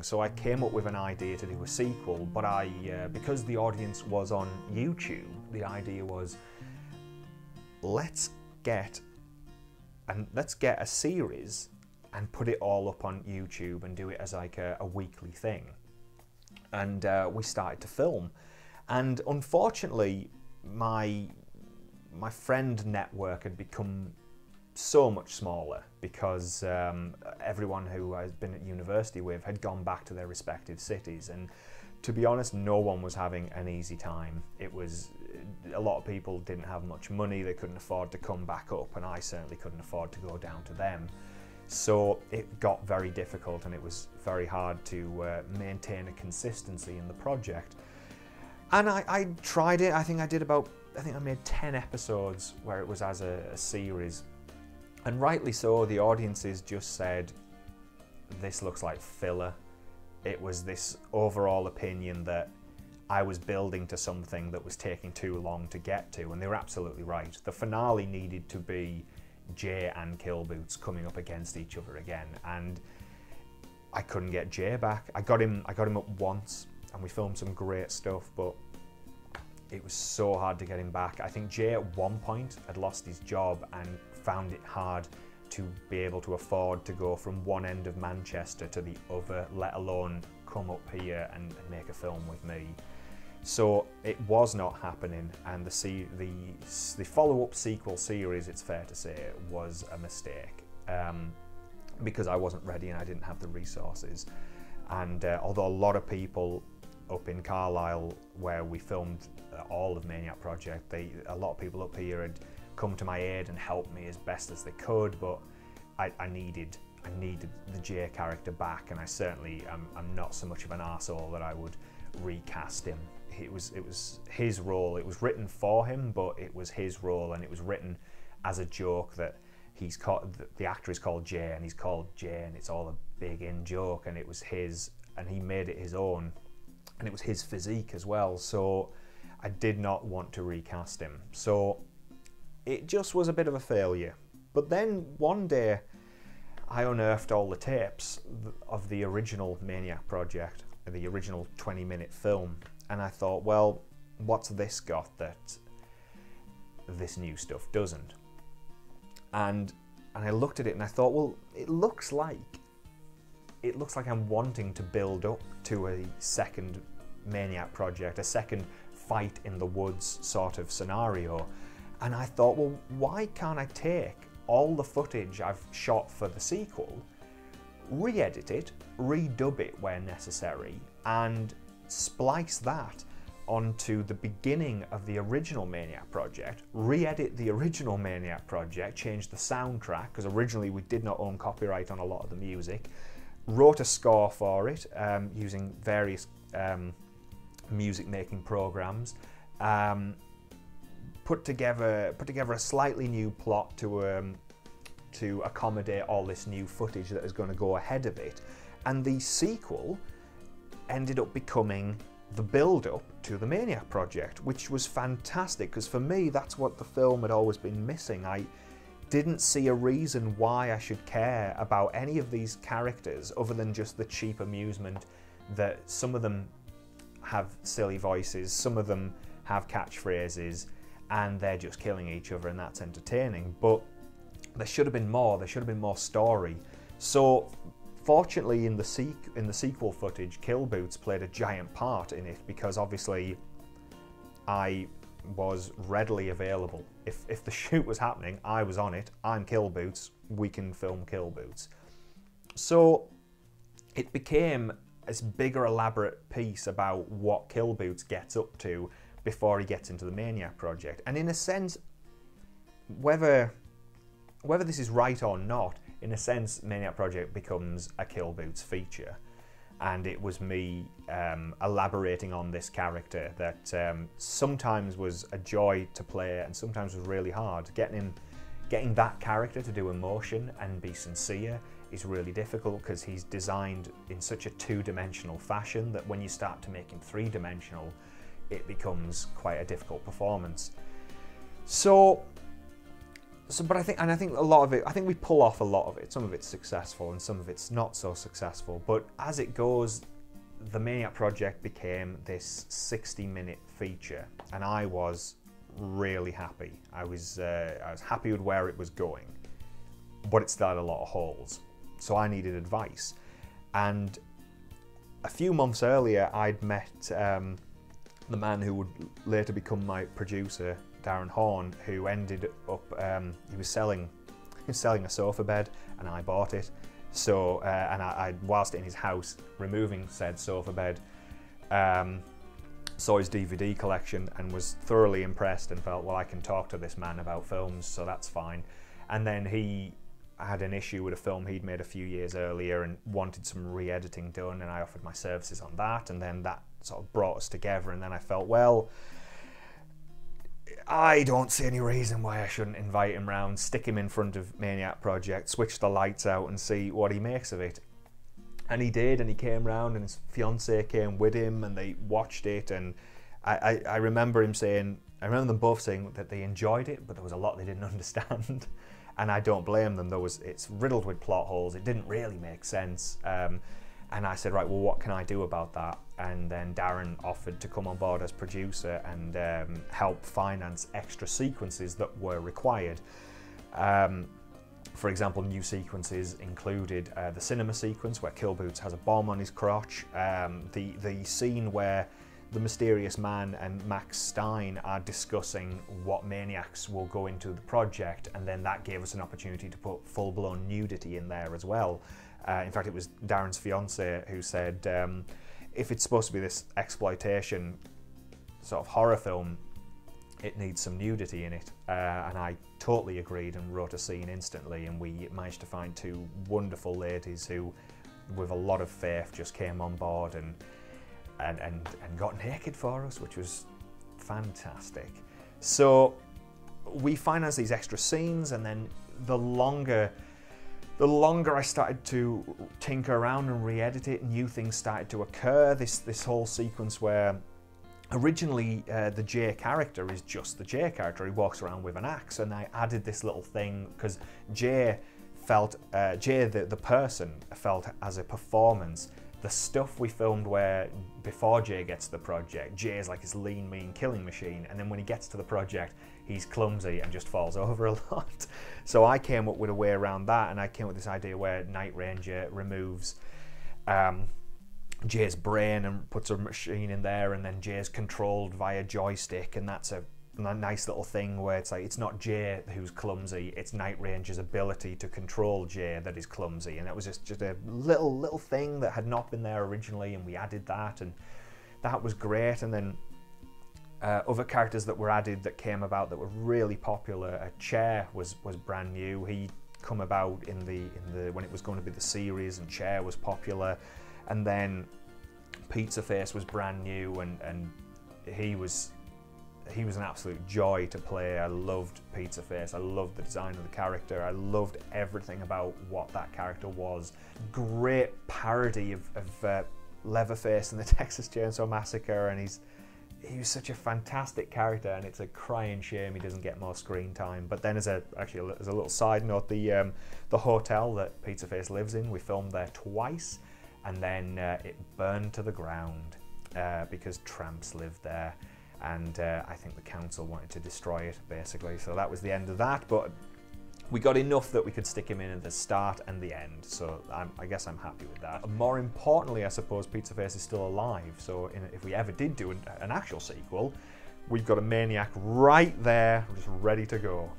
So I came up with an idea to do a sequel, but because the audience was on YouTube, the idea was, let's get a series and put it all up on YouTube and do it as like a weekly thing. And we started to film. And unfortunately, my friend network had become so much smaller because everyone who I'd been at university with had gone back to their respective cities, and to be honest, no one was having an easy time. It was, a lot of people didn't have much money, they couldn't afford to come back up, and I certainly couldn't afford to go down to them. So it got very difficult, and it was very hard to maintain a consistency in the project. And I tried it. I think I made 10 episodes where it was as a series. And rightly so, the audiences just said, this looks like filler. It was this overall opinion that I was building to something that was taking too long to get to, and they were absolutely right. The finale needed to be Jay and Killboots coming up against each other again, and I couldn't get Jay back. I got him up once, and we filmed some great stuff, but it was so hard to get him back. I think Jay at one point had lost his job and found it hard to be able to afford to go from one end of Manchester to the other, let alone come up here and make a film with me. So it was not happening, and the follow-up sequel series, it's fair to say, was a mistake because I wasn't ready and I didn't have the resources. And although a lot of people up in Carlisle, where we filmed all of Maniac Project, a lot of people up here had come to my aid and helped me as best as they could, but I needed the Jay character back, and I certainly I'm not so much of an arsehole that I would recast him. It was his role. It was written for him, but it was his role, and it was written as a joke that he's called, the actor is called Jay, and he's called Jay, and it's all a big in joke, and it was his, and he made it his own, and it was his physique as well. So I did not want to recast him. So it just was a bit of a failure. But then one day I unearthed all the tapes of the original Maniac Project, the original 20-minute film, and I thought, well, what's this got that this new stuff doesn't? And I looked at it and I thought, well, it looks like I'm wanting to build up to a second Maniac Project, a second fight in the woods sort of scenario. And I thought, well, why can't I take all the footage I've shot for the sequel, re-edit it, redub it where necessary, and splice that onto the beginning of the original Maniac Project, re-edit the original Maniac Project, change the soundtrack, because originally we did not own copyright on a lot of the music, wrote a score for it using various music making programs, put together a slightly new plot to accommodate all this new footage that is going to go ahead of it, and the sequel ended up becoming the build-up to the Maniac Project, which was fantastic, because for me that's what the film had always been missing. I didn't see a reason why I should care about any of these characters other than just the cheap amusement that some of them have silly voices, some of them have catchphrases, and they're just killing each other, and that's entertaining. But there should have been more. There should have been more story. So fortunately, in the sequel footage, Killboots played a giant part in it, because obviously I was readily available. If the shoot was happening, I was on it. I'm Killboots. We can film Killboots. So it became this bigger, elaborate piece about what Killboots gets up to before he gets into the Maniac Project. And in a sense, whether this is right or not, in a sense, Maniac Project becomes a Killboots feature. And it was me elaborating on this character that sometimes was a joy to play and sometimes was really hard. Getting that character to do emotion and be sincere is really difficult, because he's designed in such a two-dimensional fashion that when you start to make him three-dimensional, it becomes quite a difficult performance. So So, but I think a lot of it, I think we pull off a lot of it. Some of it's successful and some of it's not so successful. But as it goes, the Maniac Project became this 60-minute feature, and I was really happy. I was happy with where it was going, but it still had a lot of holes. So I needed advice. And a few months earlier, I'd met the man who would later become my producer, Darren Horn, who ended up, he was selling a sofa bed, and I bought it. So, and I, whilst in his house removing said sofa bed, saw his DVD collection and was thoroughly impressed and felt, well, I can talk to this man about films, so that's fine. And then he had an issue with a film he'd made a few years earlier and wanted some re-editing done, and I offered my services on that, and then that sort of brought us together. And then I felt, well, I don't see any reason why I shouldn't invite him round, stick him in front of Maniac Project, switch the lights out and see what he makes of it. And he did, and he came round, and his fiancée came with him, and they watched it. And I remember him saying, I remember them both saying that they enjoyed it, but there was a lot they didn't understand. And I don't blame them. It's riddled with plot holes. It didn't really make sense. And I said, right, well, what can I do about that? And then Darren offered to come on board as producer and help finance extra sequences that were required. For example, new sequences included the cinema sequence where Kill Boots has a bomb on his crotch, the scene where the mysterious man and Max Stein are discussing what maniacs will go into the project, and then that gave us an opportunity to put full-blown nudity in there as well. In fact, it was Darren's fiancée who said, if it's supposed to be this exploitation sort of horror film, it needs some nudity in it. And I totally agreed and wrote a scene instantly, and we managed to find two wonderful ladies who, with a lot of faith, just came on board and got naked for us, which was fantastic. So we financed these extra scenes, and then the longer I started to tinker around and re-edit it, new things started to occur. This whole sequence where originally the Jay character is just the Jay character. He walks around with an axe, and I added this little thing because Jay felt, Jay the person felt as a performance. The stuff we filmed where before Jay gets to the project, Jay is like this lean, mean killing machine, and then when he gets to the project, he's clumsy and just falls over a lot. So I came up with a way around that, and I came up with this idea where Night Ranger removes Jay's brain and puts a machine in there, and then Jay's controlled via joystick, and that's a nice little thing where it's like, it's not Jay who's clumsy, it's Night Ranger's ability to control Jay that is clumsy. And that was just a little thing that had not been there originally, and we added that, and that was great. And then other characters that were added that came about that were really popular. Chair was brand new. He come about in the when it was going to be the series, and Chair was popular. And then Pizza Face was brand new, and he was an absolute joy to play. I loved Pizza Face. I loved the design of the character. I loved everything about what that character was. Great parody of Leatherface in the Texas Chainsaw Massacre, and he was such a fantastic character, and it's a crying shame he doesn't get more screen time. But then as a little side note, the hotel that Pizza Face lives in, we filmed there twice, and then it burned to the ground because tramps lived there. And I think the council wanted to destroy it, basically. So that was the end of that, but we got enough that we could stick him in at the start and the end, so I guess I'm happy with that. More importantly, I suppose Pizza Face is still alive, so if we ever did do an actual sequel, we've got a Maniac right there, just ready to go.